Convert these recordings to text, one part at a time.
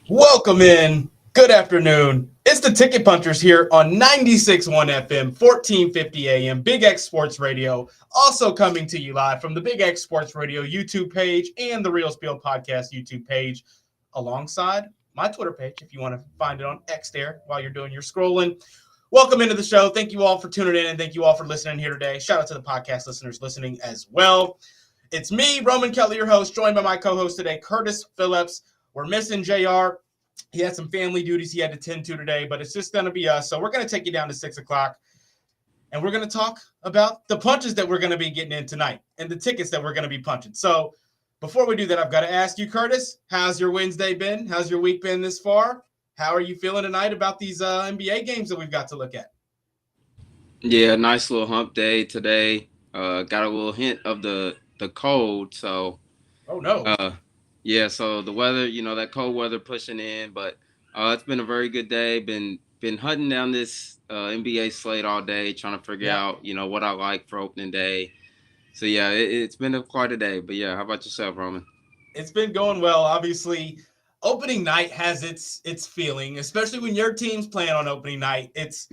Welcome in. Good afternoon. It's the Ticket Punchers here on 96.1 FM, 1450 AM, Big X Sports Radio. Also coming to you live from the Big X Sports Radio YouTube page and the Real Spiel Podcast YouTube page, alongside my Twitter page, if you want to find it on X there while you're doing your scrolling. Welcome into the show. Thank you all for tuning in, and thank you all for listening here today. Shout out to the podcast listeners listening as well. It's me, Roman Kelly, your host, joined by my co-host today, Curtis Phillips. We're missing JR. He had some family duties he had to tend to today, but it's just going to be us. So we're going to take you down to 6 o'clock, and we're going to talk about the punches that we're going to be getting in tonight and the tickets that we're going to be punching. So before we do that, I've got to ask you, Curtis, how's your Wednesday been? How's your week been this far? How are you feeling tonight about these NBA games that we've got to look at? Yeah, nice little hump day today. Got a little hint of the cold. So, oh, no. Yeah, so the weather, that cold weather pushing in, but it's been a very good day. Been hunting down this NBA slate all day, trying to figure out, what I like for opening day. So yeah, it's been quite a day. But yeah, how about yourself, Roman? It's been going well. Obviously, opening night has its feeling, especially when your team's playing on opening night. It's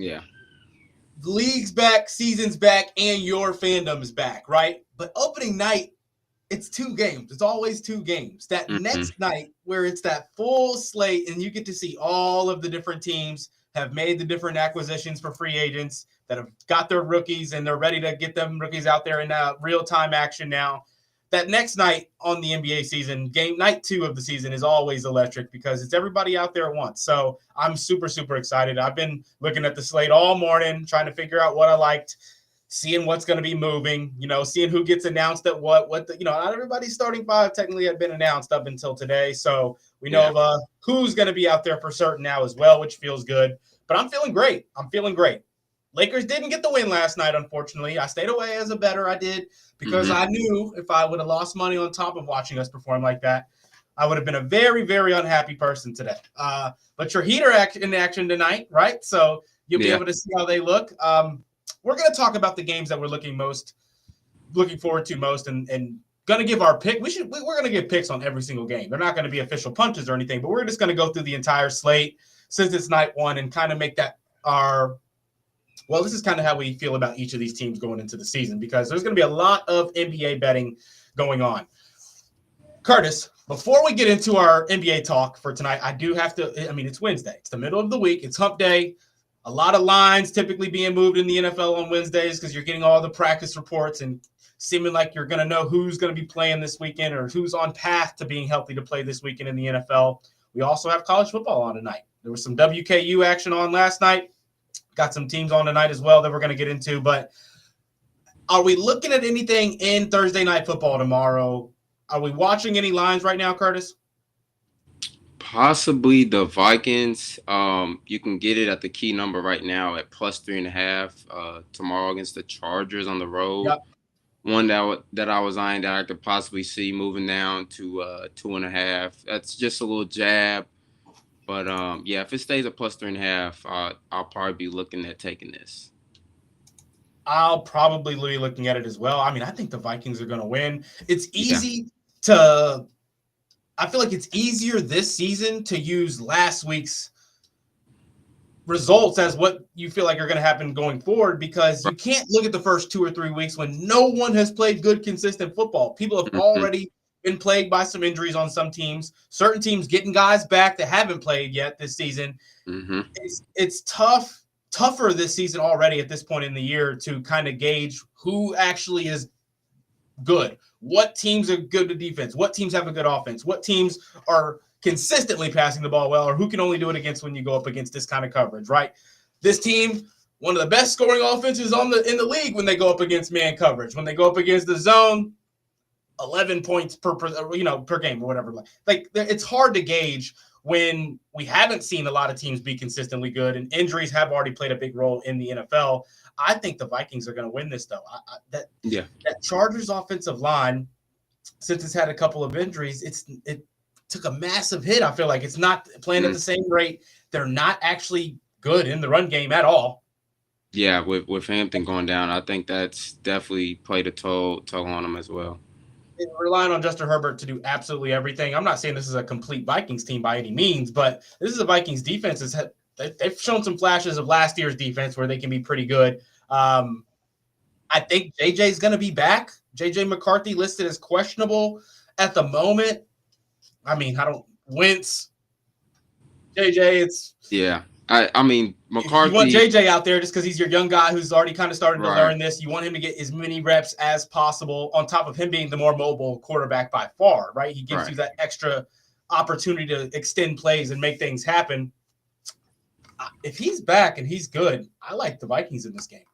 league's back, season's back, and your fandom's back, right? But opening night, it's 2 games. It's always 2 games. That next night where it's that full slate and you get to see all of the different teams have made the different acquisitions for free agents that have got their rookies and they're ready to get them rookies out there in real-time action now. That next night on the NBA season, night 2 of the season, is always electric because it's everybody out there at once. So I'm super, super excited. I've been looking at the slate all morning, trying to figure out what I liked, seeing what's going to be moving, seeing who gets announced at what not everybody's starting 5 technically had been announced up until today. So we know who's going to be out there for certain now as well, which feels good. But I'm feeling great. Lakers didn't get the win last night, unfortunately. I stayed away as a bettor. I did because I knew if I would have lost money on top of watching us perform like that, I would have been a very, very unhappy person today. But your Heat are in action tonight, right? So you'll be able to see how they look. We're going to talk about the games that we're looking forward to most, and going to give our pick. We're going to give picks on every single game. They're not going to be official punches or anything, but we're just going to go through the entire slate since it's night 1 and kind of make that this is kind of how we feel about each of these teams going into the season because there's going to be a lot of NBA betting going on. Curtis, before we get into our NBA talk for tonight, I do have to, it's Wednesday. It's the middle of the week. It's hump day. A lot of lines typically being moved in the NFL on Wednesdays because you're getting all the practice reports and seeming like you're going to know who's going to be playing this weekend or who's on path to being healthy to play this weekend in the NFL. We also have college football on tonight. There was some WKU action on last night. Got some teams on tonight as well that we're going to get into. But are we looking at anything in Thursday night football tomorrow? Are we watching any lines right now, Curtis? Possibly the Vikings. You can get it at the key number right now at +3.5 tomorrow against the Chargers on the road. Yep. One that I was eyeing that I could possibly see moving down to 2.5. That's just a little jab. But, if it stays at +3.5, I'll probably be looking at taking this. I'll probably be looking at it as well. I think the Vikings are going to win. It's easy to – I feel like it's easier this season to use last week's results as what you feel like are going to happen going forward because you can't look at the first 2 or 3 weeks when no one has played good, consistent football. People have already – been plagued by some injuries on some teams. Certain teams getting guys back that haven't played yet this season. It's tougher this season already at this point in the year to kind of gauge who actually is good. What teams are good to defense? What teams have a good offense? What teams are consistently passing the ball well, or who can only do it against when you go up against this kind of coverage, right? This team, one of the best scoring offenses in the league when they go up against man coverage. When they go up against the zone, 11 points per game or whatever. Like it's hard to gauge when we haven't seen a lot of teams be consistently good and injuries have already played a big role in the NFL. I think the Vikings are going to win this though. That Chargers offensive line, since it's had a couple of injuries, it took a massive hit. I feel like it's not playing at the same rate. They're not actually good in the run game at all. Yeah, with Hampton going down, I think that's definitely played a toll on him as well. Relying on Justin Herbert to do absolutely everything. I'm not saying this is a complete Vikings team by any means, but this is a Vikings defense. They've shown some flashes of last year's defense where they can be pretty good. I think JJ is going to be back. JJ McCarthy listed as questionable at the moment. I mean, Wentz, JJ, it's I mean, McCarthy. You want JJ out there just because he's your young guy who's already kind of started to learn this. You want him to get as many reps as possible on top of him being the more mobile quarterback by far, right? He gives you that extra opportunity to extend plays and make things happen. If he's back and he's good, I like the Vikings in this game.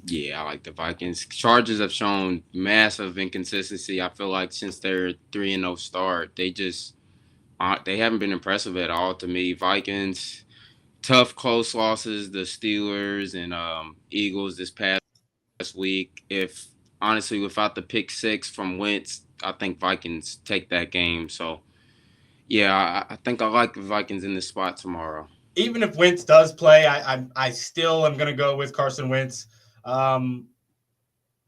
Yeah, I like the Vikings. Chargers have shown massive inconsistency. I feel like since their 3-0 start, they haven't been impressive at all to me. Vikings, tough, close losses, the Steelers and Eagles this past week. If honestly, without the pick 6 from Wentz, I think Vikings take that game. So, yeah, I think I like the Vikings in this spot tomorrow. Even if Wentz does play, I still am going to go with Carson Wentz.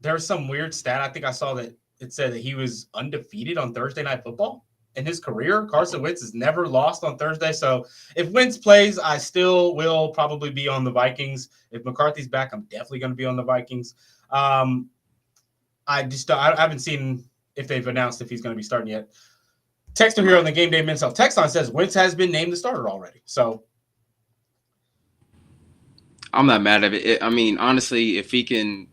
There's some weird stat. I think I saw that it said that he was undefeated on Thursday Night Football in his career. Carson Wentz has never lost on Thursday. So if Wentz plays, I still will probably be on the Vikings. If McCarthy's back, I'm definitely going to be on the Vikings. I haven't seen if they've announced if he's going to be starting yet. Texter here on the Game Day Men's Health text line says Wentz has been named the starter already. So I'm not mad at it. I mean, honestly, if he can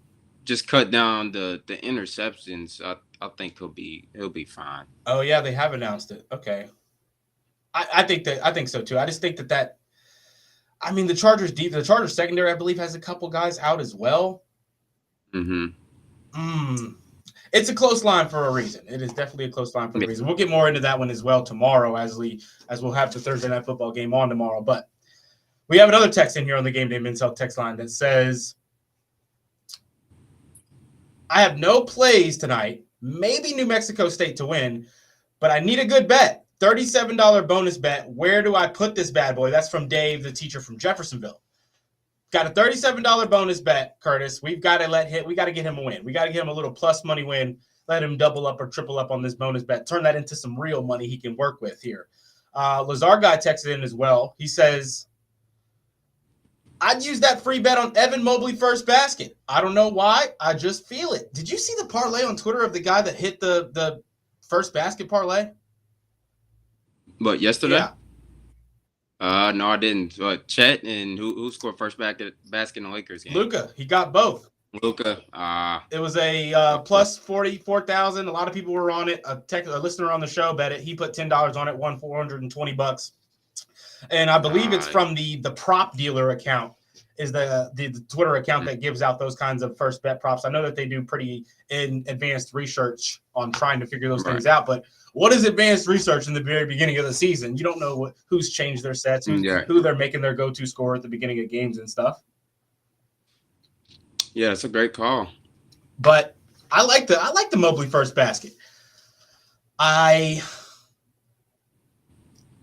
just cut down the interceptions, I think he'll be fine. Oh yeah, they have announced it. Okay, I think so too. I just think that I mean the Chargers secondary I believe has a couple guys out as well. It's a close line for a reason. It is definitely a close line for a reason. We'll get more into that one as well tomorrow as we'll have the Thursday Night Football game on tomorrow. But we have another text in here on the Game Day Men's Health text line that says, I have no plays tonight, maybe New Mexico State to win, but I need a good bet. $37 bonus bet. Where do I put this bad boy? That's from Dave, the teacher from Jeffersonville. Got a $37 bonus bet, Curtis. We got to get him a win. We got to get him a little plus money win. Let him double up or triple up on this bonus bet. Turn that into some real money he can work with here. Lazar guy texted in as well. He says, I'd use that free bet on Evan Mobley first basket. I don't know why. I just feel it. Did you see the parlay on Twitter of the guy that hit the first basket parlay? But yesterday? Yeah. No, I didn't. Chet and who scored first basket in the Lakers game? Luka. He got both. Luka. It was a plus 44,000. A lot of people were on it. A listener on the show bet it. He put $10 on it, won $420. And I believe it's from the prop dealer account is the Twitter account that gives out those kinds of first bet props. I know that they do pretty advanced research on trying to figure those things out. But what is advanced research in the very beginning of the season? You don't know who's changed their sets, who they're making their go-to score at the beginning of games and stuff. Yeah, it's a great call. But I like the Mobley first basket. I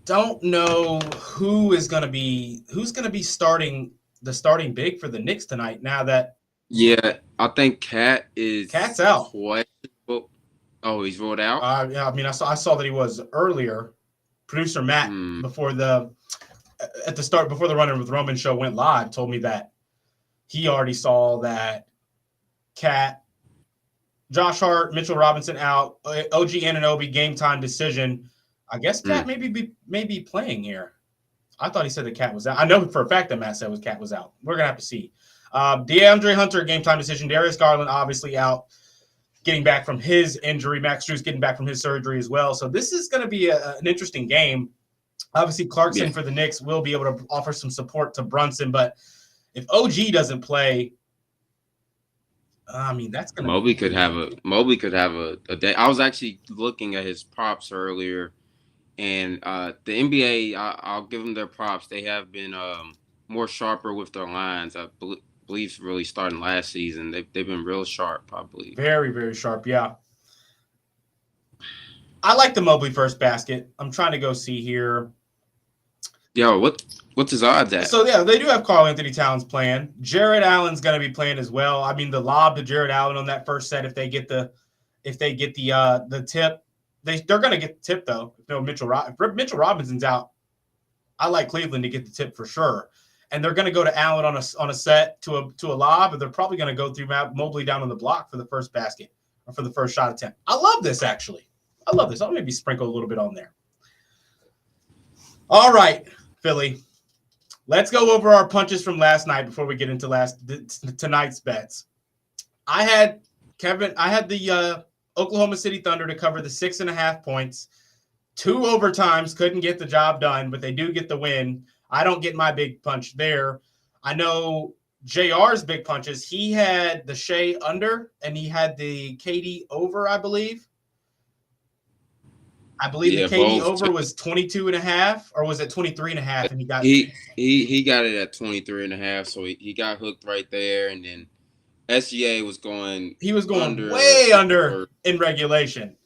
don't know who's going to be starting big for the Knicks tonight. Now that I think Cat's out. Questionable. Oh, he's ruled out. Yeah, I mean, I saw that he was earlier. Producer Matt before the Running with Roman show went live told me that he already saw that Cat, Josh Hart, Mitchell Robinson out, OG Anunoby game time decision. I guess Cat may be playing here. I thought he said the Cat was out. I know for a fact that Matt said Cat was out. We're gonna have to see. DeAndre Hunter game time decision. Darius Garland obviously out, getting back from his injury. Max Strus getting back from his surgery as well. So this is going to be an interesting game. Obviously, Clarkson for the Knicks will be able to offer some support to Brunson, but if OG doesn't play, I mean that's going to. Mobley could have a day. I was actually looking at his props earlier. And the NBA, I'll give them their props. They have been more sharper with their lines. I believe really starting last season. They've been real sharp, probably. Very, very sharp, yeah. I like the Mobley first basket. I'm trying to go see here. Yo, what's his odds at? So yeah, they do have Karl Anthony Towns playing. Jared Allen's going to be playing as well. I mean, the lob to Jared Allen on that first set, if they get the tip, they're going to get the tip though. If Mitchell Robinson's out, I like Cleveland to get the tip for sure. And they're going to go to Allen on a set to a lob, and they're probably going to go through Mobley down on the block for the first basket or for the first shot attempt. I love this actually. I love this. I'll maybe sprinkle a little bit on there. All right, Philly. Let's go over our punches from last night before we get into tonight's bets. I had the Oklahoma City Thunder to cover the 6.5 points. 2 overtimes, couldn't get the job done, but they do get the win. I don't get my big punch there. I know JR's big punches. He had the Shea under, and he had the KD over, I believe. The KD over was 22.5, or was it 23.5? And he got it at 23.5, so he got hooked right there, and then SGA was going. He was going way under in regulation,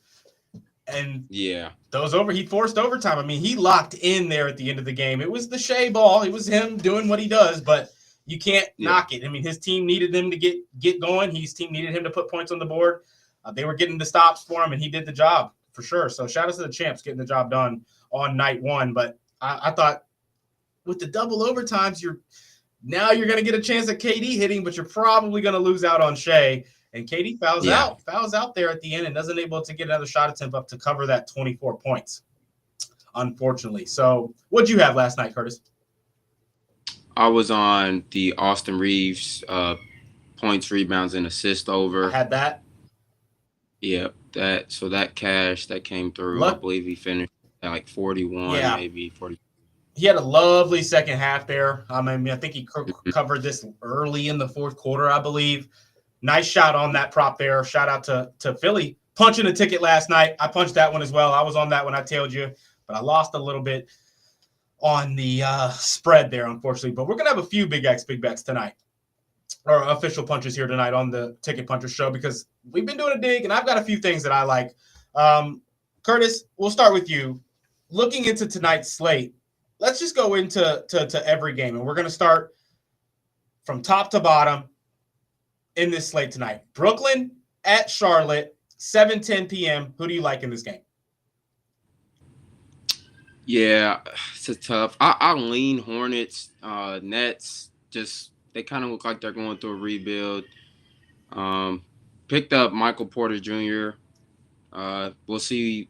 and yeah, he forced overtime. I mean, he locked in there at the end of the game. It was the Shea ball. It was him doing what he does, but you can't knock it. I mean, his team needed him to get going. His team needed him to put points on the board. They were getting the stops for him, and he did the job. For sure. So shout out to the champs getting the job done on night one. But I thought with the double overtimes, you're going to get a chance at KD hitting, but you're probably going to lose out on Shea. And KD fouls out there at the end and doesn't able to get another shot attempt up to cover that 24 points, unfortunately. So what'd you have last night, Curtis? I was on the Austin Reeves points, rebounds, and assist over. I had that. Yeah, that cash that came through. I believe he finished at like 41, maybe 40. He had a lovely second half there. I mean, I think he covered this early in the fourth quarter, I believe. Nice shot on that prop there. Shout out to Philly punching a ticket last night. I punched that one as well. I was on that when I tailed you, but I lost a little bit on the spread there, unfortunately. But we're gonna have a few big bets tonight, or official punches here tonight on the Ticket Puncher Show, because we've been doing a dig, and I've got a few things that I like. Curtis, we'll start with you. Looking into tonight's slate, let's just go into every game, and we're going to start from top to bottom in this slate tonight. Brooklyn at Charlotte, 7:10 p.m. Who do you like in this game? Yeah, it's tough. I lean Hornets. Nets, just they kind of look like they're going through a rebuild. Picked up Michael Porter Jr. We'll see,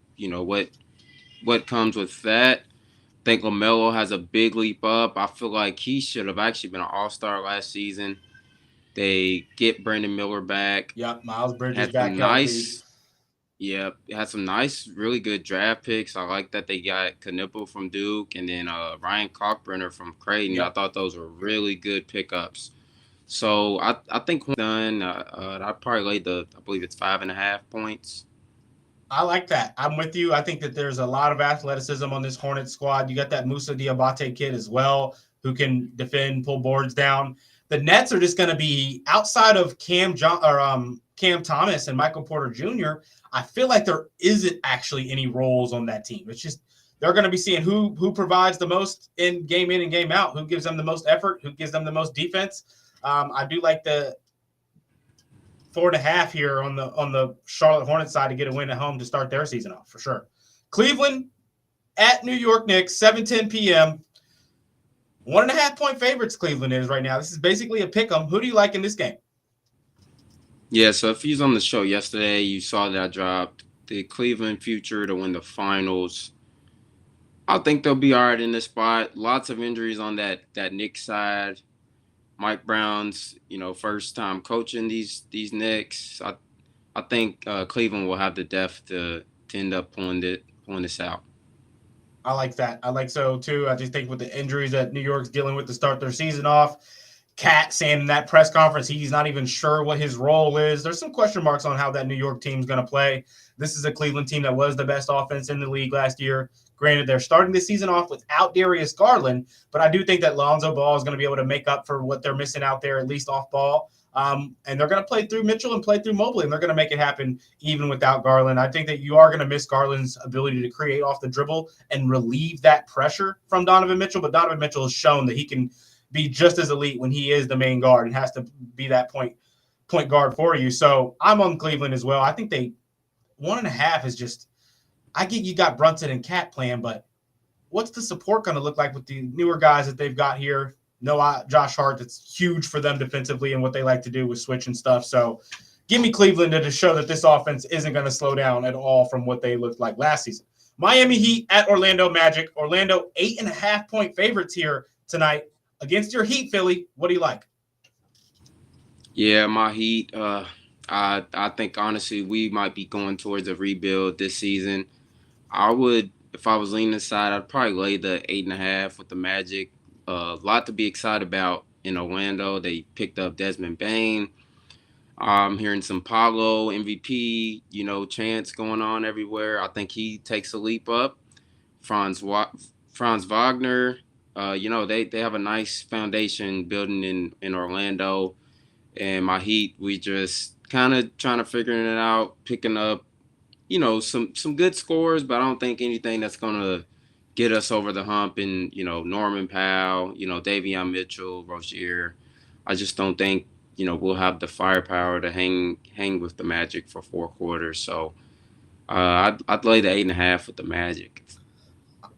what comes with that. I think LaMelo has a big leap up. I feel like he should have actually been an all-star last season. They get Brandon Miller back. Yep, Miles Bridges had back. Had some nice, really good draft picks. I like that they got Knipple from Duke and then Ryan Kalkbrenner from Creighton. Yep. I thought those were really good pickups. So I think when done, I probably laid I believe it's 5.5 points. I like that. I'm with you. I think that there's a lot of athleticism on this Hornets squad. You got that Musa Diabate kid as well, who can defend, pull boards down. The Nets are just going to be outside of Cam Thomas and Michael Porter Jr. I feel like there isn't actually any roles on that team. It's just they're going to be seeing who provides the most in and game out, who gives them the most effort, who gives them the most defense. I do like the 4.5 here on the Charlotte Hornets side to get a win at home to start their season off for sure. Cleveland at New York Knicks, 7:10 p.m. 1.5 point favorites Cleveland is right now. This is basically a pick 'em. Who do you like in this game? Yeah, so if you was on the show yesterday, you saw that I dropped the Cleveland future to win the finals. I think they'll be all right in this spot. Lots of injuries on that Knicks side. Mike Brown's, first time coaching these Knicks. I think Cleveland will have the depth to end up pulling this out. I like that. I like so too. I just think with the injuries that New York's dealing with to start their season off, Cat saying in that press conference he's not even sure what his role is. There's some question marks on how that New York team's going to play. This is a Cleveland team that was the best offense in the league last year. Granted, they're starting the season off without Darius Garland, but I do think that Lonzo Ball is going to be able to make up for what they're missing out there, at least off ball. And they're going to play through Mitchell and play through Mobley, and they're going to make it happen even without Garland. I think that you are going to miss Garland's ability to create off the dribble and relieve that pressure from Donovan Mitchell, but Donovan Mitchell has shown that he can be just as elite when he is the main guard and has to be that point guard for you. So I'm on Cleveland as well. I think 1.5 is just – I get you got Brunson and Cat playing, but what's the support going to look like with the newer guys that they've got here? No, Josh Hart, that's huge for them defensively and what they like to do with switch and stuff. So give me Cleveland to show that this offense isn't going to slow down at all from what they looked like last season. Miami Heat at Orlando Magic. Orlando 8.5-point favorites here tonight against your Heat, Philly. What do you like? Yeah, my Heat, I think, honestly, we might be going towards a rebuild this season. If I was leaning aside, I'd probably lay the 8.5 with the Magic. A lot to be excited about in Orlando. They picked up Desmond Bane. I'm hearing some Paolo MVP, chants going on everywhere. I think he takes a leap up. Franz Wagner, they have a nice foundation building in Orlando. And my Heat, we just kind of trying to figure it out, picking up, some good scores, but I don't think anything that's going to get us over the hump. And, Norman Powell, Davion Mitchell, Rozier. I just don't think, we'll have the firepower to hang with the Magic for 4 quarters. So I'd lay the 8.5 with the Magic.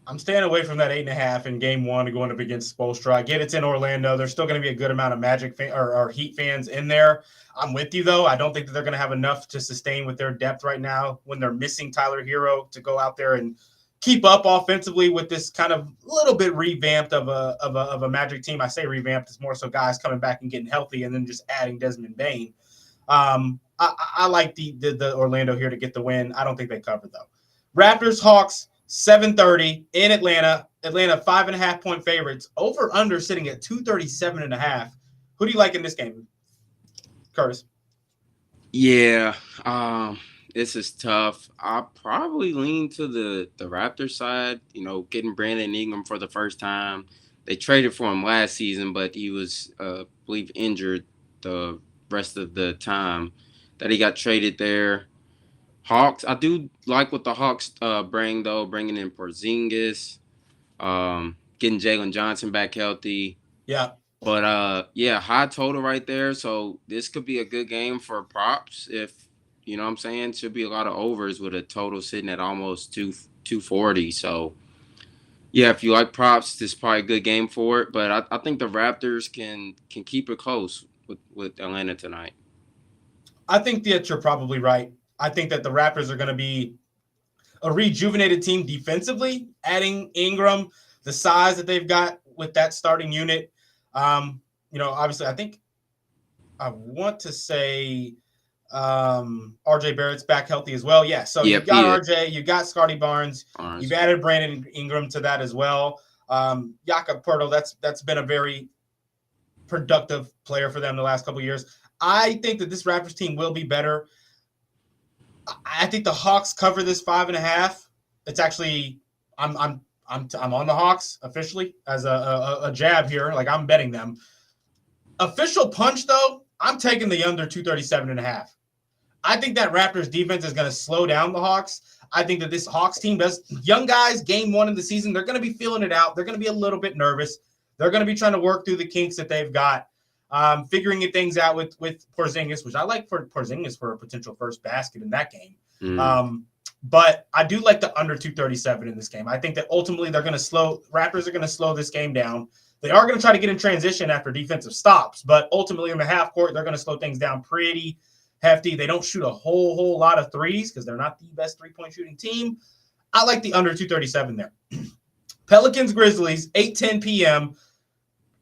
I'm staying away from that 8.5 in game 1 going up against Spoelstra. I get it's in Orlando. There's still going to be a good amount of Magic or Heat fans in there. I'm with you, though. I don't think that they're going to have enough to sustain with their depth right now when they're missing Tyler Hero to go out there and keep up offensively with this kind of little bit revamped of a Magic team. I say revamped. It's more so guys coming back and getting healthy and then just adding Desmond Bane. I like the Orlando here to get the win. I don't think they cover, though. Raptors, Hawks, 7:30 in Atlanta. Atlanta 5.5-point favorites. Over under sitting at 237.5. Who do you like in this game, Curtis? Yeah, this is tough. I'll probably lean to the Raptors side. Getting Brandon Ingram for the first time. They traded for him last season, but he was, I believe, injured the rest of the time that he got traded there. Hawks, I do like what the Hawks bring, though, bringing in Porzingis, getting Jalen Johnson back healthy. Yeah. But, high total right there. So this could be a good game for props if, you know what I'm saying? Should be a lot of overs with a total sitting at almost 240. So, yeah, if you like props, this is probably a good game for it. But I think the Raptors can keep it close with Atlanta tonight. I think that you're probably right. I think that the Raptors are going to be a rejuvenated team defensively, adding Ingram, the size that they've got with that starting unit. Obviously, I want to say RJ Barrett's back healthy as well. Yeah, so you've got RJ, you've got Scotty Barnes, you've added Brandon Ingram to that as well. Jakob Poeltl, that's been a very productive player for them the last couple of years. I think that this Raptors team will be better. I think the Hawks cover this 5.5. It's actually I'm on the Hawks officially as a jab here. Like, I'm betting them. Official punch, though, I'm taking the under 237.5. I think that Raptors defense is going to slow down the Hawks. I think that this Hawks team does young guys game 1 of the season. They're going to be feeling it out. They're going to be a little bit nervous. They're going to be trying to work through the kinks that they've got. Figuring things out with Porzingis, which I like for Porzingis for a potential first basket in that game. But I do like the under 237 in this game. I think that ultimately Raptors are going to slow this game down. They are going to try to get in transition after defensive stops, but ultimately in the half court, they're going to slow things down pretty hefty. They don't shoot a whole lot of threes because they're not the best three-point shooting team. I like the under 237 there. Pelicans, Grizzlies, 8:10 p.m.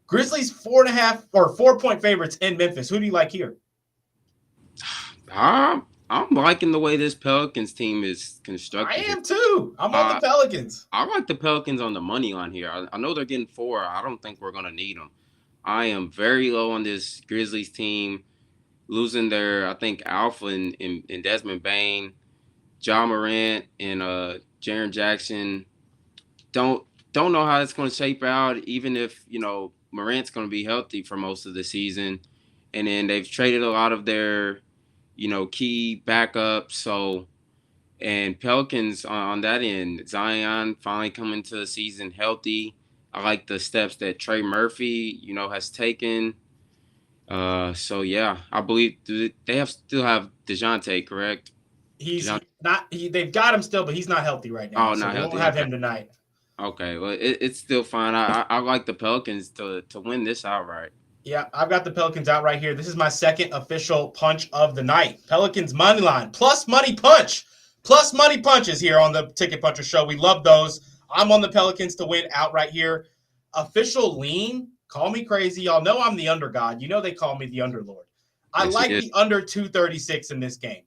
Grizzlies 4.5 or 4-point favorites in Memphis. Who do you like here? I'm liking the way this Pelicans team is constructed. I am too. I'm on the Pelicans. I like the Pelicans on the money line here. I know they're getting 4. I don't think we're going to need them. I am very low on this Grizzlies team. Losing their, I think, alpha in Desmond Bane, Ja Morant, and Jaren Jackson. don't know how it's going to shape out, even if, Morant's going to be healthy for most of the season. And then they've traded a lot of their, key backups. So, and Pelicans on that end, Zion finally coming to the season healthy. I like the steps that Trey Murphy, has taken. So yeah, I believe they still have DeJounte, correct? He's not. They've got him still, but he's not healthy right now. Oh, so not they healthy. won't have Okay. him tonight. Okay, well, it's still fine. I like the Pelicans to win this outright. Yeah, I've got the Pelicans out right here. This is my second official punch of the night. Pelicans money line plus money punch. Plus money punches here on the Ticket Puncher Show. We love those. I'm on the Pelicans to win outright here. Official lean. Call me crazy. Y'all know I'm the under god. You know they call me the underlord. I like the under 236 in this game.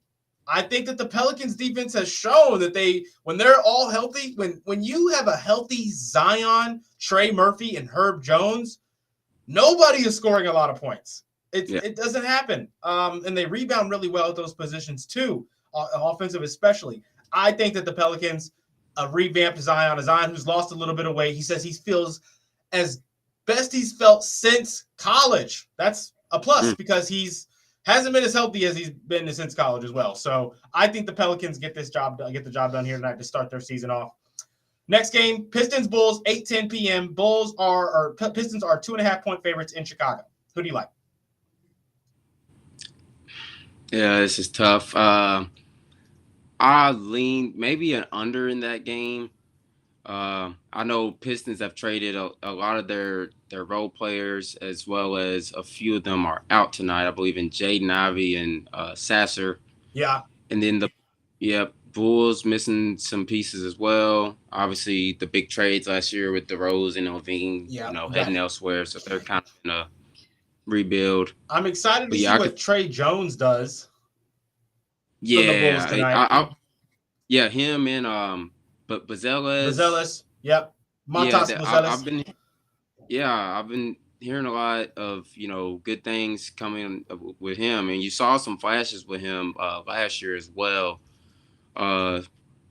I think that the Pelicans defense has shown that when they're all healthy, when you have a healthy Zion, Trey Murphy, and Herb Jones, nobody is scoring a lot of points. It doesn't happen. And they rebound really well at those positions too, offensive especially. I think that the Pelicans revamped Zion, a Zion who's lost a little bit of weight. He says he feels as best he's felt since college. That's a plus because hasn't been as healthy as he's been since college as well. So I think the Pelicans get the job done here tonight to start their season off. Next game, Pistons Bulls, 8:10 p.m. Pistons are 2.5-point favorites in Chicago. Who do you like? Yeah, this is tough. I lean maybe an under in that game. I know Pistons have traded a lot of their role players, as well as a few of them are out tonight. I believe in Jaden Ivey and Sasser. Yeah. And then Bulls missing some pieces as well. Obviously, the big trades last year with DeRozan and Levine, heading elsewhere. So they're kind of in a rebuild. I'm excited to see what Trey Jones does. Yeah. For the Bulls tonight. Him and but Bazelis, yep. Matas Bazelis. I've been hearing a lot of, good things coming with him. And you saw some flashes with him last year as well.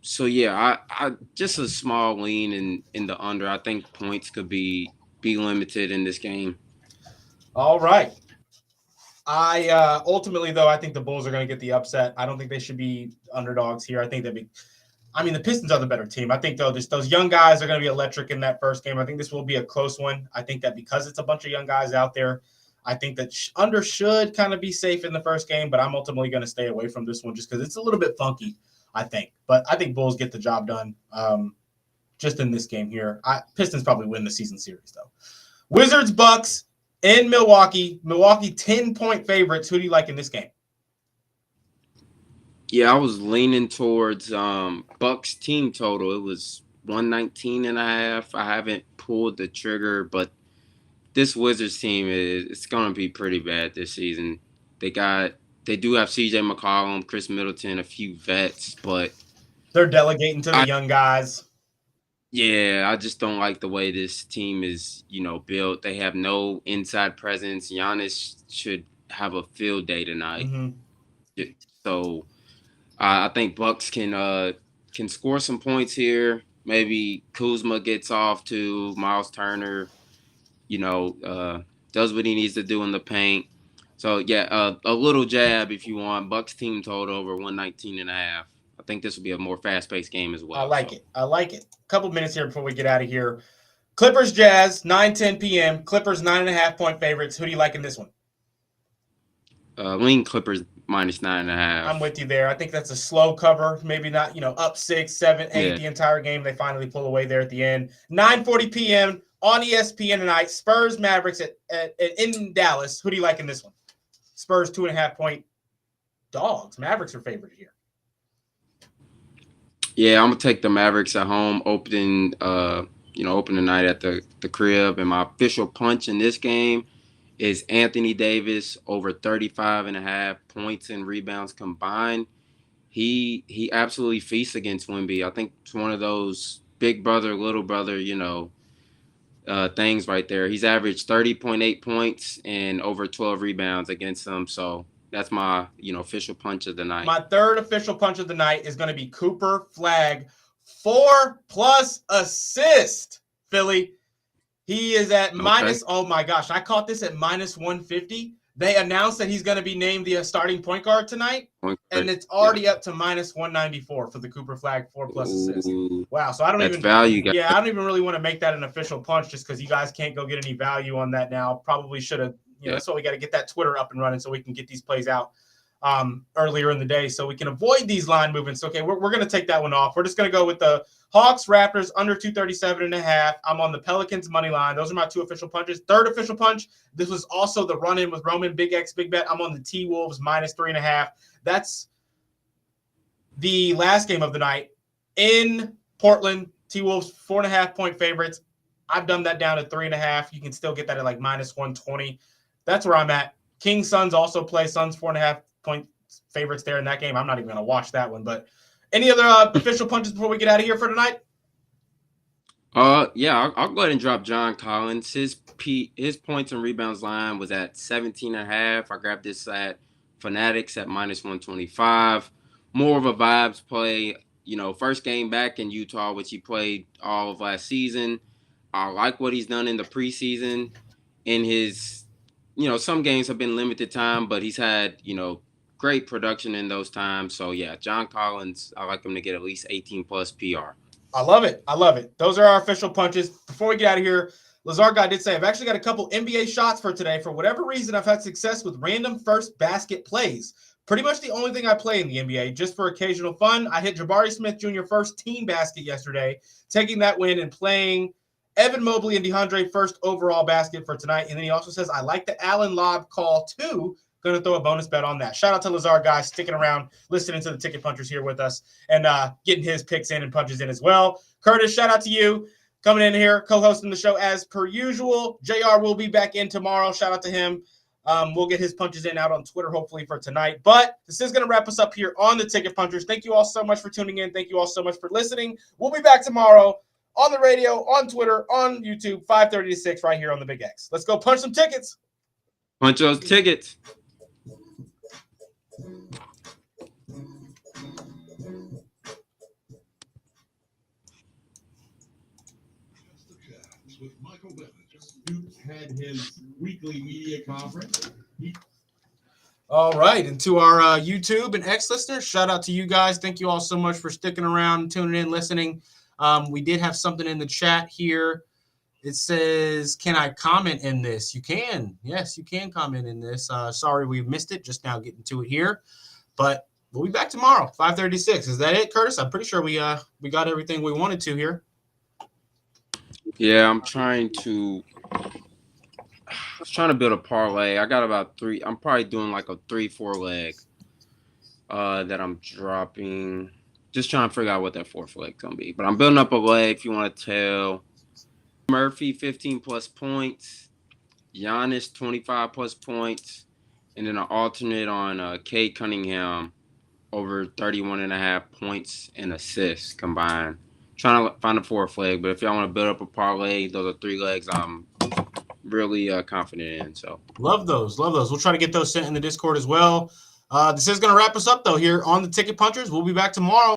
So yeah, I just a small lean in the under. I think points could be limited in this game. All right. I ultimately though I think the Bulls are going to get the upset. I don't think they should be underdogs here. I think the Pistons are the better team. I think though those young guys are going to be electric in that first game. I think this will be a close one. I think that because it's a bunch of young guys out there, I think that under should kind of be safe in the first game, but I'm ultimately going to stay away from this one just because it's a little bit funky. I think. But I think Bulls get the job done just in this game here. Pistons probably win the season series, though. Wizards, Bucks in Milwaukee. Milwaukee 10-point favorites. Who do you like in this game? Yeah, I was leaning towards Bucks team total. It was 119.5. I haven't pulled the trigger, but this Wizards team it's going to be pretty bad this season. They do have C.J. McCollum, Chris Middleton, a few vets, but they're delegating to the young guys. Yeah, I just don't like the way this team is, built. They have no inside presence. Giannis should have a field day tonight. Mm-hmm. So I think Bucks can score some points here. Maybe Kuzma gets off to Miles Turner, does what he needs to do in the paint. So, yeah, a little jab if you want. Bucks team total over 119.5. I think this will be a more fast-paced game as well. I like it. A couple minutes here before we get out of here. Clippers Jazz, 9:10 p.m. Clippers 9.5-point favorites. Who do you like in this one? Lean Clippers minus 9.5. I'm with you there. I think that's a slow cover. Maybe not, up 6, 7, 8 the entire game. They finally pull away there at the end. 9:40 p.m. on ESPN tonight. Spurs Mavericks in Dallas. Who do you like in this one? Spurs 2.5-point dogs. Mavericks are favored here. Yeah, I'm gonna take the Mavericks at home, opening the night at the crib. And my official punch in this game is Anthony Davis over 35.5 points and rebounds combined. He absolutely feasts against Wemby. I think it's one of those big brother, little brother, things right there. He's averaged 30.8 points and over 12 rebounds against them. So that's my, official punch of the night. My third official punch of the night is going to be Cooper Flagg 4+ assist, Philly. He is at minus, oh my gosh, I caught this at minus 150. They announced that he's going to be named the starting point guard tonight, and it's already up to minus 194 for the Cooper Flag 4+ assist. Wow, so I don't even value. Yeah, I don't even really want to make that an official punch just because you guys can't go get any value on that now. Probably should have. You know, that's why we got to get that Twitter up and running so we can get these plays out earlier in the day so we can avoid these line movements. Okay, we're going to take that one off. We're just going to go with the Hawks, Raptors, under 237.5. I'm on the Pelicans money line. Those are my 2 official punches. Third official punch, this was also the run-in with Roman, Big X, Big Bet. I'm on the T-Wolves, minus 3.5. That's the last game of the night. In Portland, T-Wolves, 4.5-point favorites. I've dumbed that down to 3.5. You can still get that at like minus 120. That's where I'm at. Kings, Suns also play. Suns 4.5-point favorites there in that game. I'm not even going to watch that one, but any other official punches before we get out of here for tonight? Yeah, I'll go ahead and drop John Collins. His points and rebounds line was at 17.5. I grabbed this at Fanatics at minus 125. More of a vibes play. You know, first game back in Utah, which he played all of last season. I like what he's done in the preseason. In his, you know, some games have been limited time, but he's had, you know, great production in those times. So, yeah, John Collins, I like him to get at least 18+ PR. I love it. I love it. Those are our official punches. Before we get out of here, Lazar Guy did say, I've actually got a couple NBA shots for today. For whatever reason, I've had success with random first basket plays. Pretty much the only thing I play in the NBA, just for occasional fun. I hit Jabari Smith Jr. first team basket yesterday, taking that win and playing Evan Mobley and DeAndre first overall basket for tonight. And then he also says, I like the Allen lob call too. Going to throw a bonus bet on that. Shout out to Lazar Guy sticking around, listening to the Ticket Punchers here with us and getting his picks in and punches in as well. Curtis, shout out to you coming in here, co-hosting the show as per usual. JR will be back in tomorrow. Shout out to him. We'll get his punches in out on Twitter, hopefully, for tonight. But this is going to wrap us up here on the Ticket Punchers. Thank you all so much for tuning in. Thank you all so much for listening. We'll be back tomorrow on the radio, on Twitter, on YouTube, 5:30 to 6 right here on the Big X. Let's go punch some tickets. Punch those tickets. With Michael Bennett. Duke had his weekly media conference. All right, and to our YouTube and X listeners, shout out to you guys. Thank you all so much for sticking around, tuning in, listening. We did have something in the chat here. It says, can I comment in this? You can. Yes, you can comment in this. Sorry we missed it. Just now getting to it here. But we'll be back tomorrow, 5:36. Is that it, Curtis? I'm pretty sure we got everything we wanted to here. Yeah, I'm trying to build a parlay. I got about 3. I'm probably doing like a 3-4 leg that I'm dropping. Just trying to figure out what that 4th leg's going to be. But I'm building up a leg, if you want to tell. Murphy, 15+ points. Giannis, 25+ points. And then an alternate on Cade Cunningham, over 31.5 points and assists combined. Trying to find a 4th leg, but if y'all want to build up a parlay, those are 3 legs I'm really confident in. So love those. We'll try to get those sent in the Discord as well. This is going to wrap us up, though, here on the Ticket Punchers. We'll be back tomorrow.